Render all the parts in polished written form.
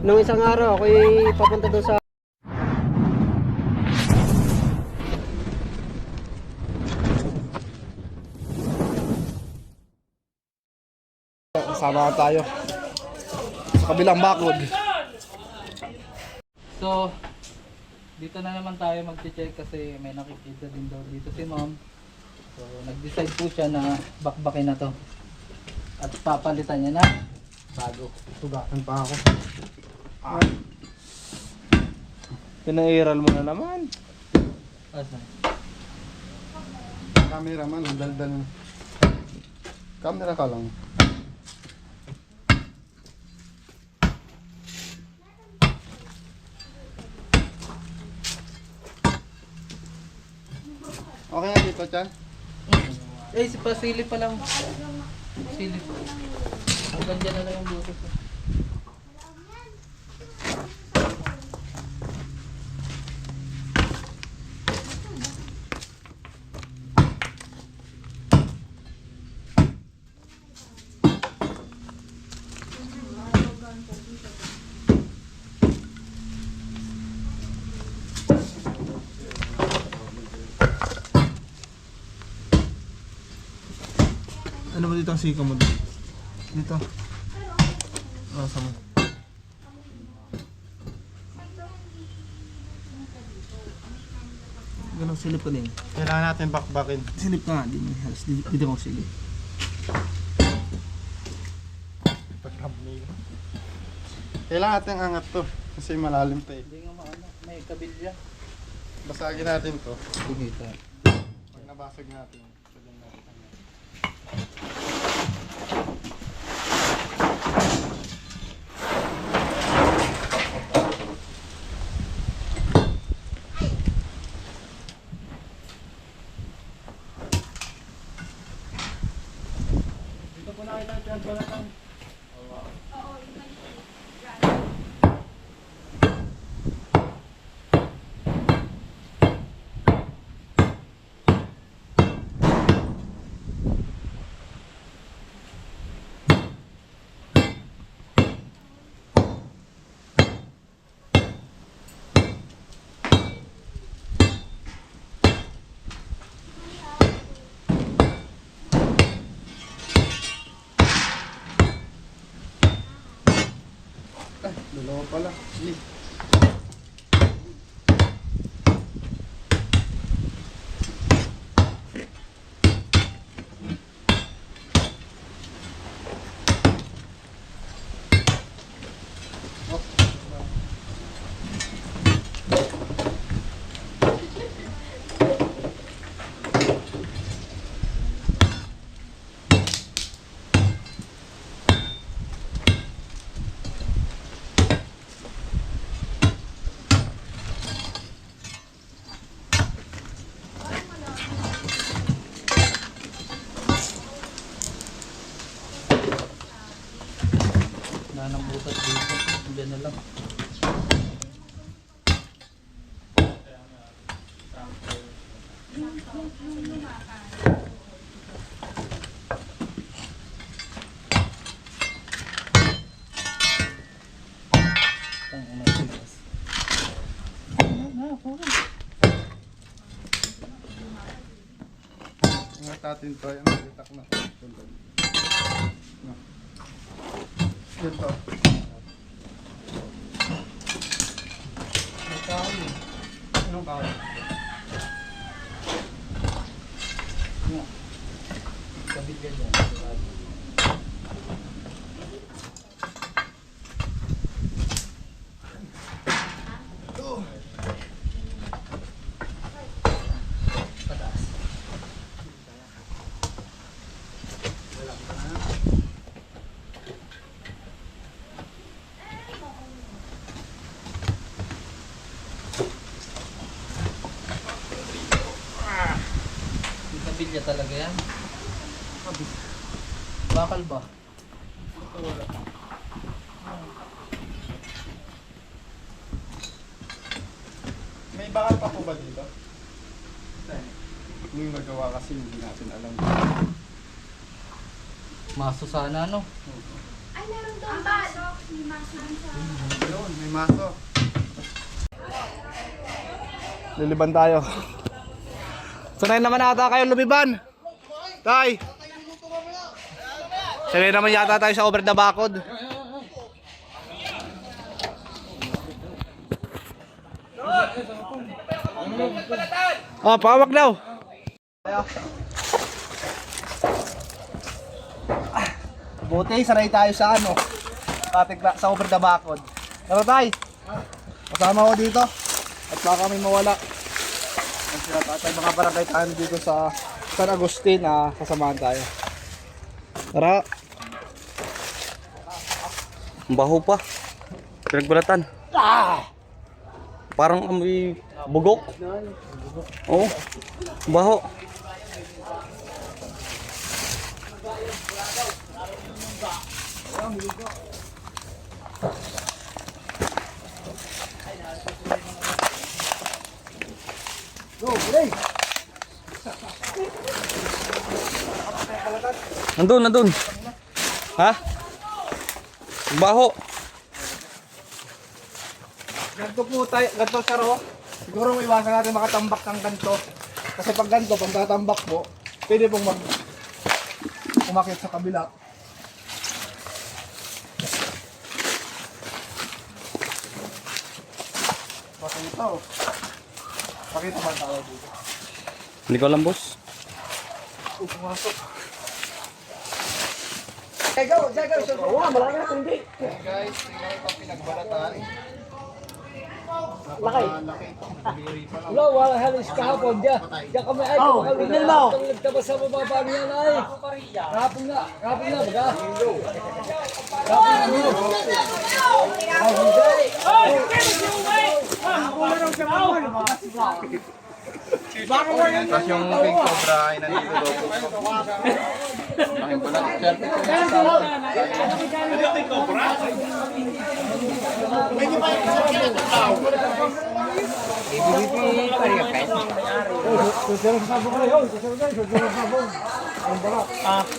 Nung isang araw, ako'y papunta doon sa... Sama tayo sa kabilang bakod. So, dito na naman tayo mag-check kasi may nakikita din daw dito si ma'am. So, nag-decide po siya na bakbakin na to. At papalitan niya na bago. Sugatan pa ako. Pinairal mo na naman. Asan? Cameraman, daldal. Camera ka lang. Okay na dito, Chan? Eh, si pasilip pa lang. Silip. Hanggang dyan na lang yung butos. Ano mo dito ang sika mo dito? Dito. Ah, sama. Ganun, silip ko din. Kailangan natin bakbakin. Silip ka nga, di mo halos. Dito ko silip. Kailangan natin angat to. Kasi malalim pa eh. Hindi nga maano, may kabilya. Basagin natin to. Sige, tayo. Pag nabasag natin, sabihin natin angat. Dito po nakita dyan pala tang. Ay, dalawa pala. Sige. Wala nang butas dito. Diyan na lang. Tang umay butas. Ingat natin to. Ayan, nalitak na. No. Yan to. May kahoy eh. Anong kahoy? Nga. Kabilya dyan. Pataas. Yung kabilya talaga yan. Bakal ba? May bakal pa po ba dito? Yung nagawa kasi hindi natin alam. Maso sana no? Ay, meron doon ba? Si Maso dun sa... May maso. Liliban tayo. Sanay naman ata kayo lumiban. Tay. Sanay naman yata tayo sa over the bakod. Oh, pawag daw. Buti, sanay tayo sa ano. Sa over the bakod. Tara tay. Kasama ko dito. At baka may mawala. Ang sila tatay, mga barangay tayo dito sa San Agustin na sasamahan tayo. Tara. Ang baho pa. Pinagbalatan. Parang amoy bugok. Oo. Baho. Nandun. Ha? Baho. Ganto po tayo, ganto saro. Siguro iwasan natin makatambak ng ganto. Kasi pag ganto, pag tatambak po, pwede pong umakit sa kabila. Pakita o. Pakita man tayo dito. Hindi ko alam, boss. Pumasok. Jago, malaki na hindi. Guys, tingnan ito pinagbalatan. Laki. Wala, wala halos kahapon. Diyan kami ay tignan mo. nagtabas sa mababa niya na ay. Kahapon na, baga. Tapos yung King Cobra ay nandito daw po. Laking balat.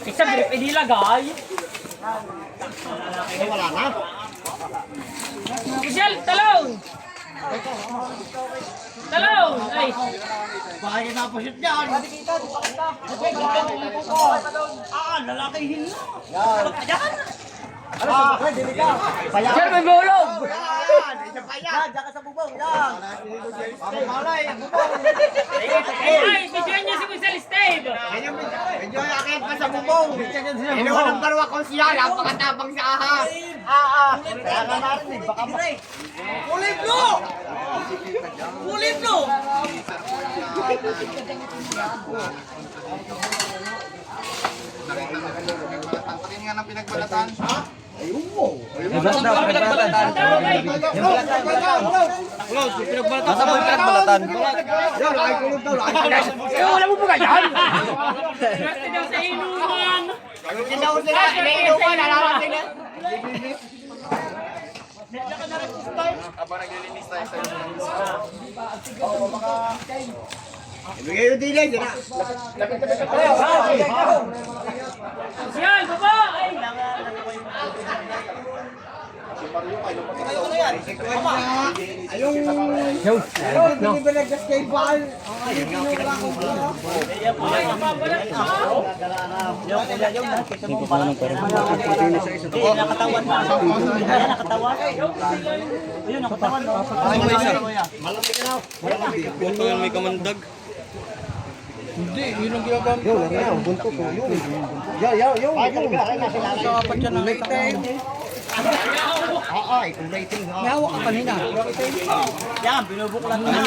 Isang grip inilagay. Wala na. Michelle, talong! Talong! Ay! Baka yung napasyot dyan. Lalaki hindi. Michelle, may bulog! Yan, dyan ka sa bubong. Yan. Malay, bubong. Ay, bigyan niyo si Michelle Steve! Medyo yakit pa sa bubong. Inuwan ng barwa ko siya. Napakatabang sa ahas. Kaya nga natin baka Kulay blue! Kulay blue! Patingin nga ng pinagbalatan. Nasa mo yung pinagbalatan? Wala mo po ganyan! Swerte daw sa inuman! Sinaw sila. Iniinuman. Alaman sila. Habang naglilinis tayo sa Ibigay yung dilay. Michelle, baba! Ay! Hindi ba nag-escape ball? Ito yung may kamandag. Hindi, yun ang ginagamit. Bunto ko. Dapat yan ang rating. Kung rating ha. May hawak ka kanina. Yan, binubuklan mo na.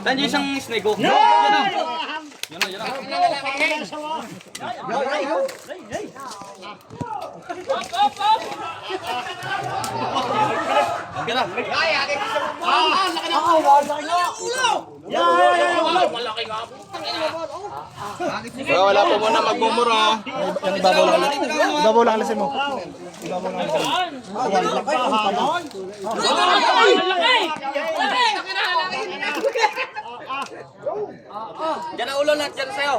Nandiyan isang snake ko. Wala po muna magmumura. Yung ibabaw lang lasin mo. Diyan ang ulo lahat, diyan sa'yo.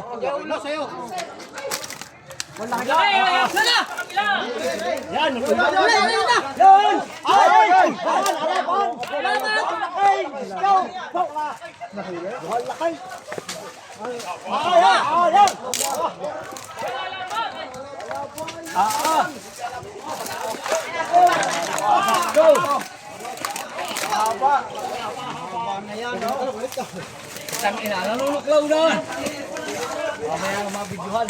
Ay! Isang ina, nanunuklaw na. Mamaya ang mabidyohan.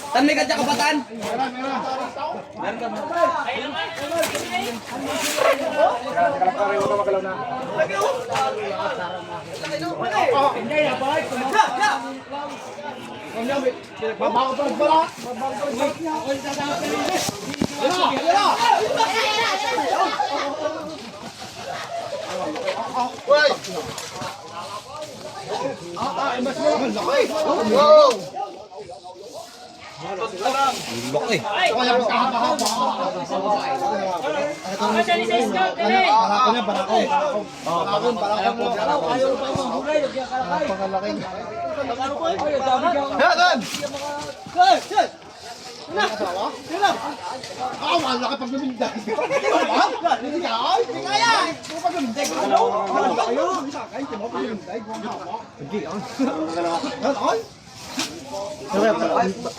Tan may kadya kabataan.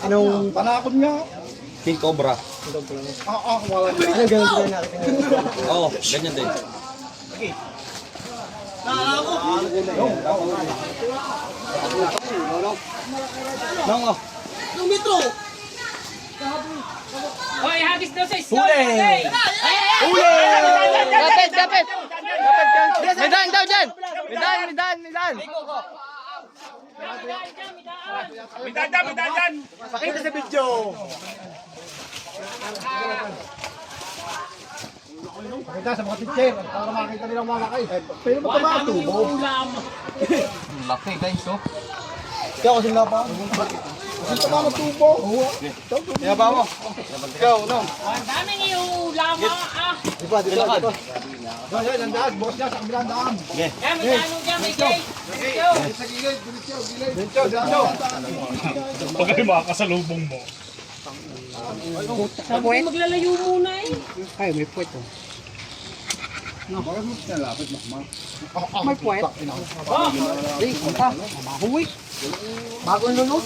Anong panakot niya? King Cobra. Ano ganun din natin? Oo, ganyan din. Hoy, hagis daw sa snow. Hey! Kapit, kapit! Midan daw dyan! Midan! Midaan! Pakita sa video. Pakita sa mga teacher para makita nilang malaki. Pero ba tama ang tubo? Laki guys, oh. Ikaw kasing lapa. Kasi tama ang tubo. Kaya ba mo? Ikaw, no? Ang dami niyo lama ah. Di ba? Yan, nandahan. Boss niya sa kabilang daan. Yan, magkano dyan, may gate. Sa gilid, diretso. Pag ay makakasalubong mo. Sabi ko maglalayo muna eh. May puwet. Bagong lulot.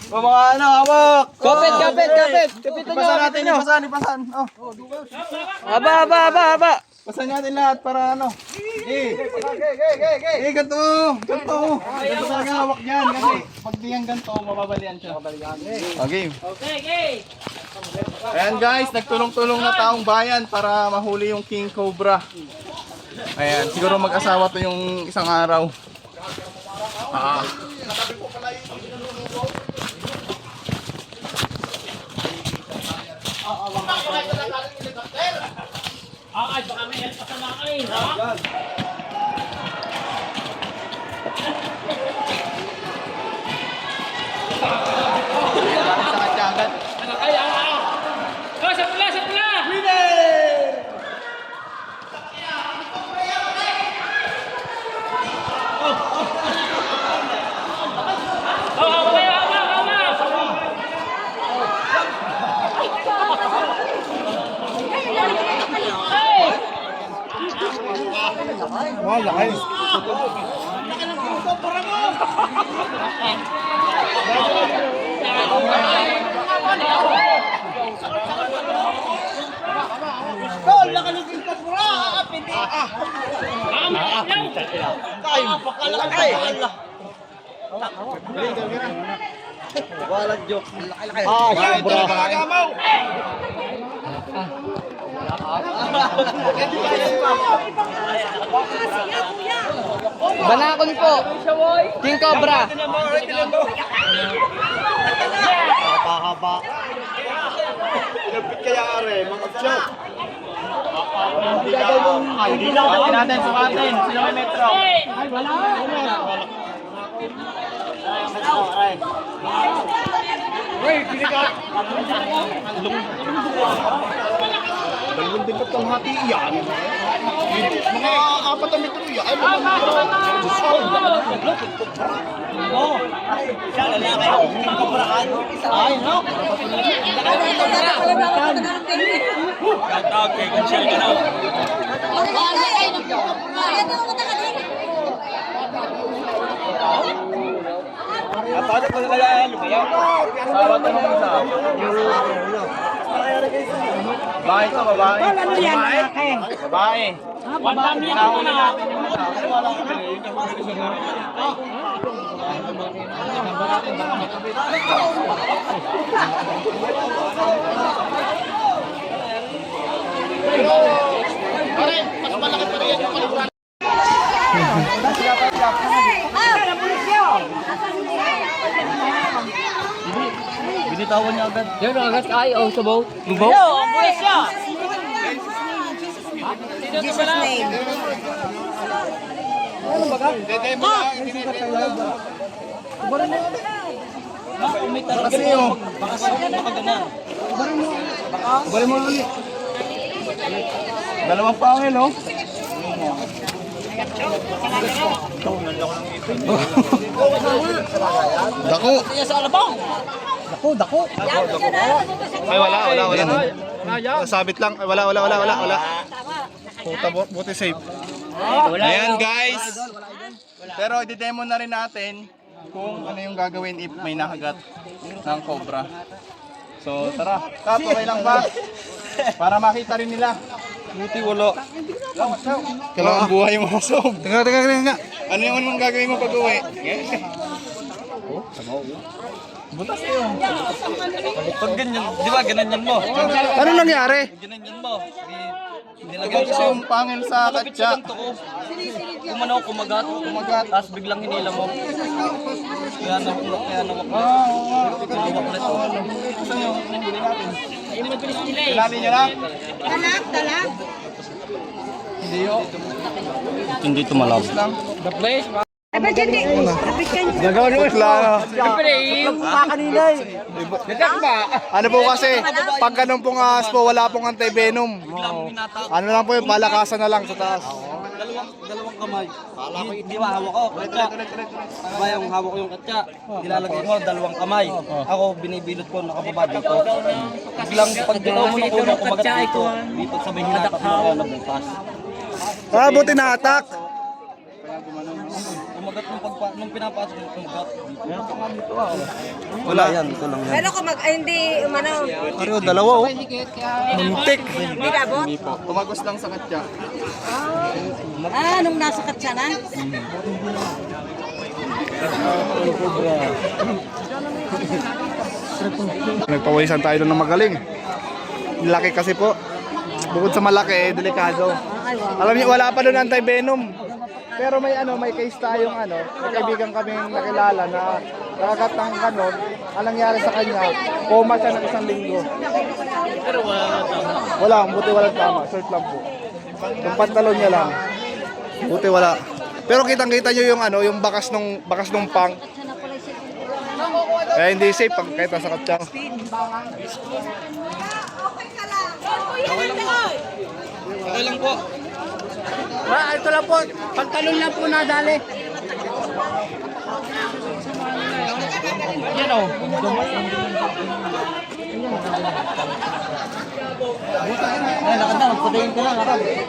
O mga ano, hawak! Kapit! Ipasan natin, ipasan. Oh. Haba! Pasan natin lahat para ano. Ganito. Ganito talaga hawak niyan kasi pag di yan ganito, mababalian siya. Okay. Okay. Ayan guys, nagtulong-tulong na taong bayan para mahuli yung King Cobra. Ayan, siguro mag-asawa to yung isang araw. Ay, baka may help pa sa lakain, ha? Sa katyagan. Ay, Oh, sa pula! Banakon po! King Cobra! Haba-haba. Pinapit kaya are, mga chok. Hindi na ako natin, sumatin. Sino may metro? Ay, wala. Uy, piniga. Dalawang din ba't kang hati yan? Mga 4 na metro yan. Ay, mga metro. Oo. Siya, lalaki. Kubraan. Ay, no? Shout-out kay Conchel Ganaw. Paano ko kaya lumayaw? Sawat na naman sa babae to, babae. Babae. Nahuli natin yung binitawan niya agad. Yun, agad ay, oh, sabaw. Lubaw? Jesus name. Kasi yun. Bali mo ulit. Dalawang pangil, oh. Dako. Dako. Ay, wala. Sabit lang. Ay, wala. Puta, buti safe. Ayan, guys. Pero i-demo na rin natin kung ano yung gagawin if may nakagat ng cobra. So, tara. Kap, okay lang ba? Para makita rin nila. Buti wala. Kailangan buhay mo sa sob. Teka. Ano yung anong gagawin mo pag uwi? Butas kayo. Pag ganyan, di ba ganyan mo? Ano nangyari? Ganyan mo. Ikaw kasi yung pangil sa katsa. Kumano, kumagat, tapos biglang hinila mo. Kaya nawak. Saan yung huli natin? Hinali nyo na? Talak. Hindi yun. Hindi tumalab. Lang. Abad hindi. Abad ka niyo. Gagawin mo lang. Ano po kasi, pag ganun pong ahas po, wala pong anti-venom. Ano lang po yun, palakasan na lang sa taas. Dalawang kamay. Di ba hawak ko? Katsa. Diba yung hawak ko yung katsa? Nilalagay mo dalawang kamay. Ako binibilot ko nakababa dito. Biglang pag bitaw mo ng ulo kumagat dito. Dito sa may hinatak mo na bukas. Ah, buti na-attack. Kumagat nung pinapasok mo kumagat. Wala. Yan, ito lang yan. Pero kung hindi umano. Pero dalawa oh. Muntik. Hindi kabot. Hindi po. Tumagos lang sa katsa. Nung nasa katsa na. Nagpawisan tayo doon ng magaling. Laki kasi po. Bukod sa malaki, delikado. Alam niyo, wala pa doon anti-venom. Pero may case tayong may kaibigan kaming nakilala na nakagat ng ganon. Ang nangyari sa kanya, coma siya ng 1 linggo. Pero wala, buti walang tama, short lang po. Yung pantalon niya lang. Buti wala. Pero kitang-kita niyo yung bakas nung pang. Eh hindi safe pag kahit nasa katsang. Okay lang po. Ito lang po, pantalon lang po nadali. Yan o.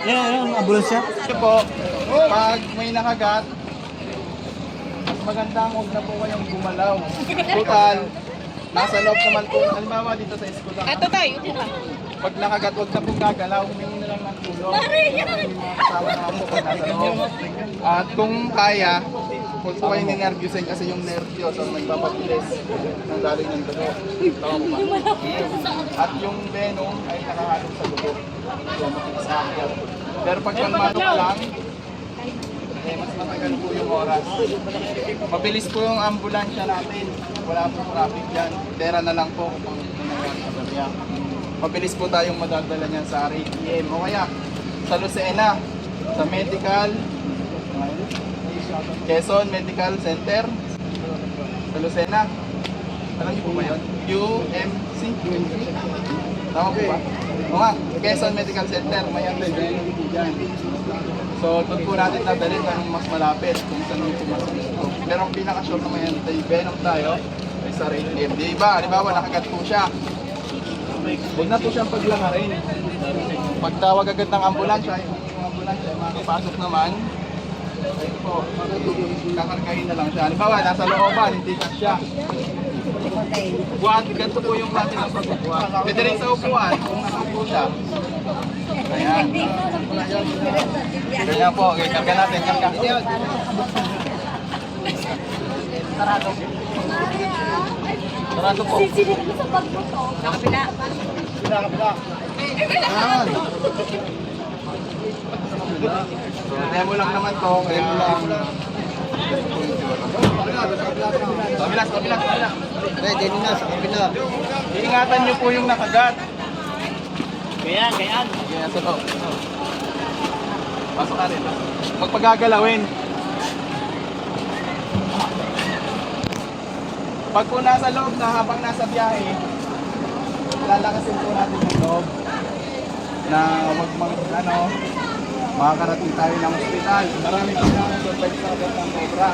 Yan, ambulansya. Ito po, pag may nakagat, mas magandang huwag na po kayong gumalaw. Total, nasa loob naman po. Halimbawa dito sa school lang. Ito tayo. Pag nakagat, huwag na pong gagalaw. Humingi na lang ng tulong. Yung mga kasama naman po pag nasa loob. At kung kaya, huwag po kayong ninervyusin kasi yung nervyos ang nagpapabilis ng daling ng dugo. Tama po ba? At yung venom ay nakahalong sa dugo. Pero pag pang manok lang, mas matagal po yung oras. Mabilis po yung ambulansya natin. Wala po traffic dyan. Pera na lang po kung nangyari sa barya. Mabilis po tayong madadala niyan sa RATM o kaya sa Lucena, sa Medical, Quezon Medical Center, sa Lucena. Alam niyo po ba yun? UMC? Tama po ba? O nga, Quezon Medical Center, may antay dyan. So, doon po natin dadalhin kung mas malapit kung saan yung pumasok. Pero ang pinaka-short na may antay, venom tayo, ay sa RATM. Di ba? Halimbawa, nakagat po siya. Huwag na po siyang paglangarin. Pagtawag agad ng ambulansya, yung ambulansya makapasok naman, ay po, kakargahin na lang siya. Halimbawa, nasa looban, hindi ka siya. Buwan, ganito po yung klase ng pagbubuhat. Pwede rin sa upuan, kung nakaupo siya. Ayan. Ganyan po, okay, karga natin, karga. Sarado. Sarado po. Sa kabila. Demo lang naman to, kaya lang. Kabilas. Dito na, sa kabila. Iingatan niyo po yung nakagat. Kaya. Kaya sa to. Pasok ka rin. Magpagagalawin. Pag po nasa loob na habang nasa biyahe, lalakasin po natin yung loob na wag makakarating tayo ng ospital. Marami po na survive sa agad ng cobra.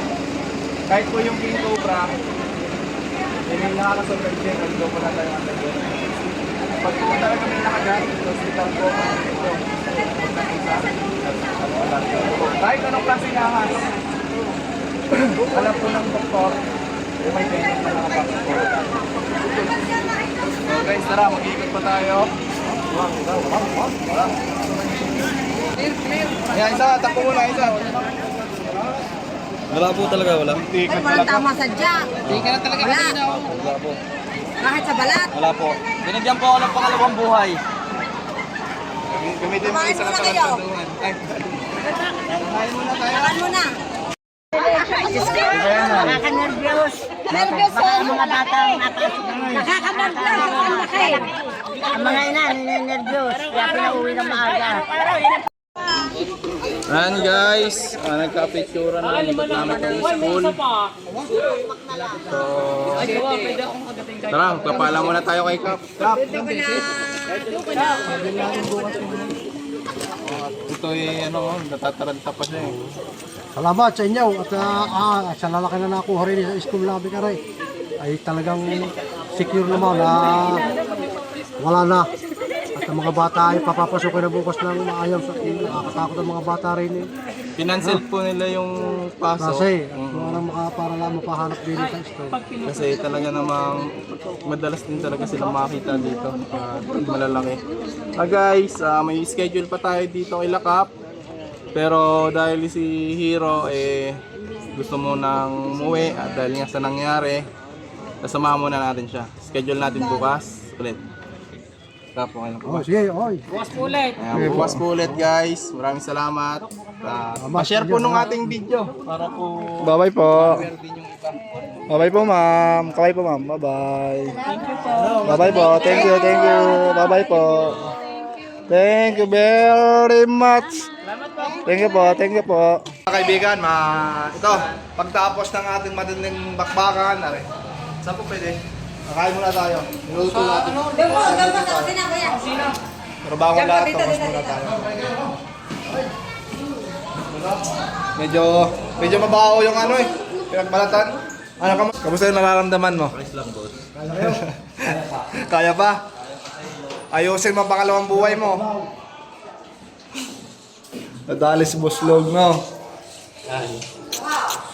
Kahit po yung king cobra, may nakakasurvive din. Nandito po na tayo ang lagyan. Pag po talaga may nakagat, sa hospital po, kahit anong klase nga alam po ng doktor, may venom na nakapasok po. So guys, tara, mag-iikot pa tayo. Ayan, isa, takbo muna, isa. Wala po talaga, wala. Ay, walang tama sadya. Hindi ka na talaga Wala. kanina. Wala po. Kahit sa balat. Wala po. Binigyan po ako ng pangalawang buhay. Gamitin mo Kumain isa muna sa kayo. katanduan. Ay, kumain muna tayo. Takan mo na. Nakaka-nervyos. Nervyos Baka ang mga batang napasok. Nakaka-nervyos. Ang laki. Ang mga ina, ninenervyos. Kaya pinauwi ng maaga. Ayan guys, nagka-picture na lipat namin ng school. So, tara, magpapala muna tayo kay Kap. Kap, ito ay natataranta pa siya eh. Salamat sa inyo at sa lalaki na nakuha rin sa school namin karay ay talagang secure naman na wala na. At ang mga bata ay papapasukin na bukas ng maayos at nakakatakot ang mga bata rin eh. Pinansel po nila yung pasok. Kasi walang para lang mapahanap din sa school. Kasi talaga namang madalas din talaga sila makita dito. Malalaki. Guys, may schedule pa tayo dito kay Lakap. Pero dahil si Hero gusto mo nang umuwi at dahil nga sa nangyari, kasama muna natin siya. Schedule natin bukas ulit. Tapos okay lang po. Sige, oy. Ayan, bukas po ulit guys. Maraming salamat. Pa-share po nung ating video para po bye-bye po. Bye-bye po ma'am. Bye-bye po ma'am. Bye-bye. Bye-bye po. Thank you. Bye-bye po. Thank you very much. Thank you po. Mga kaibigan, ito, pagtapos ng ating matinding bakbakan, saan po pwede? Kakain muna tayo. Niluto natin. Pero bago lahat, tapos muna tayo. Medyo mabaho yung pinagbalatan. Kamusta yung nararamdaman mo? Kaya pa? Ayusin mo ang pangalawang buhay mo. Nadali si Boss Log, no?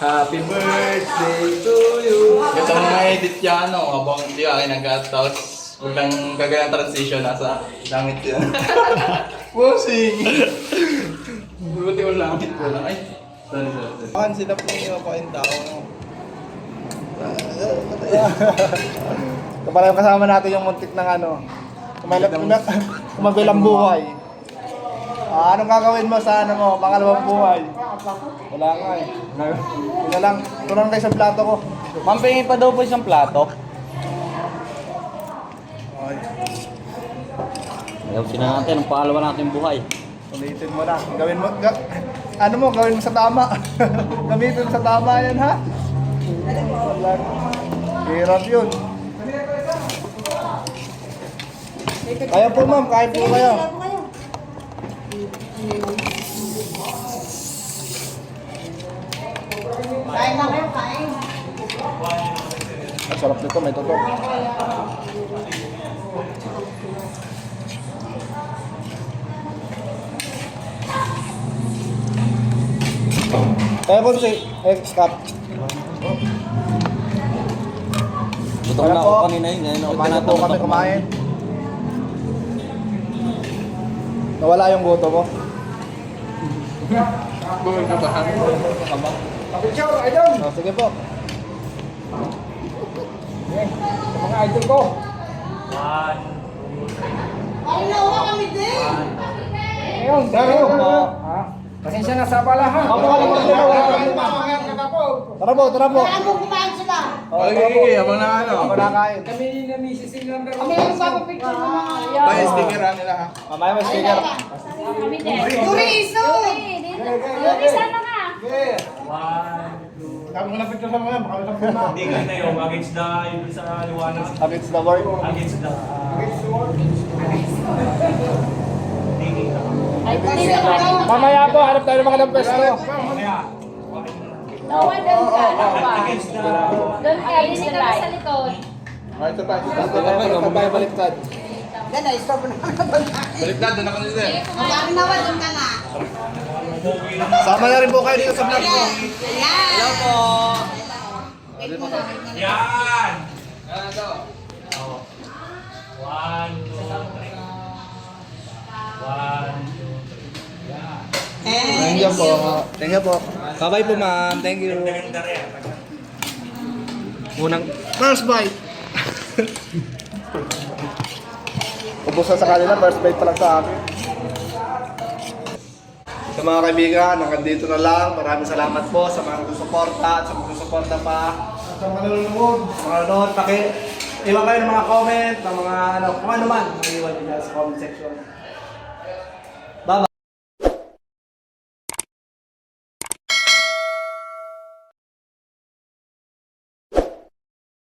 Happy birthday to you. Ito mga edit yan, habang hindi ka kinagat, tapos biglang gagawin transition, nasa langit yan. Bossing! Buti yung langit ko lang. Ay, sorry. Pakan sila po yung kain tao. Kapala yung kasama natin yung muntik ng kumabilang buhay. Anong gagawin mo sa ano mo, pangalawang buhay? Wala nga eh. Ito lang, ito lang tayo sa plato ko. Ma'am, pingin pa daw po isang plato. Okay. Ayaw natin ang pangalawa natin buhay. Ulitin mo na. Gawin mo, ano mo, gawin mo sa tama. Gamitin mo sa tama yan ha. Wala. Hirap yun. Kaya po ma'am, kain po kayo. Kain na kayo, kain. Ang sarap nito, may totoo. Kaya po si X-Cup. Gutom na ako kanina yun. Ngayon ako Kumain na po kami kumain. Nawala yung guto mo. Oh, sige po. Mga idol ko. Ay, nawa kami din. Ayun, dahil po. Pasensya na sa balahan. Tara po, tara po. Saan mo kumain sila? Okay, habang na ano. Habang nakain. Kami yung papapicture ng mga May stickeran nila ha. Mamaya may sticker. Kami din. Yuri, iso! Yuri, sana ka. Kami mo na picture sa mga, baka may sabihin na. Hindi ka na yun, against the, yung sa liwanag. Against the word. Against the, Ay, hindi naman. Mamaya po, hanap tayo ng mga pwesto. Nawa, doon ka. Nawa. Doon ka, hindi ka sa likod. Ay, ito tayo. Ito tayo baliktad. Ganda, stop na. Baliktad, doon ako nila. Sabi nawa, doon ka na. Sama na rin po kayo dito sa vlog ko. Ayan. Hello po. Wait mo na. yan! One, two, three. One, two, three. Yan. Thank you po. Thank you po. Bye-bye po ma'am. Thank you. Ganda rin. Unang first bite. Ubus na sa kanila, first bite pa lang sa akin. Sa mga kaibigan, hanggang dito na lang. Maraming salamat po sa mga nagsusuporta at sa mga nagsusuporta pa. Sa mga nanonood, iwan kayo ng mga comment, ng mga ano, kung ano man, iwan nyo sa comment section.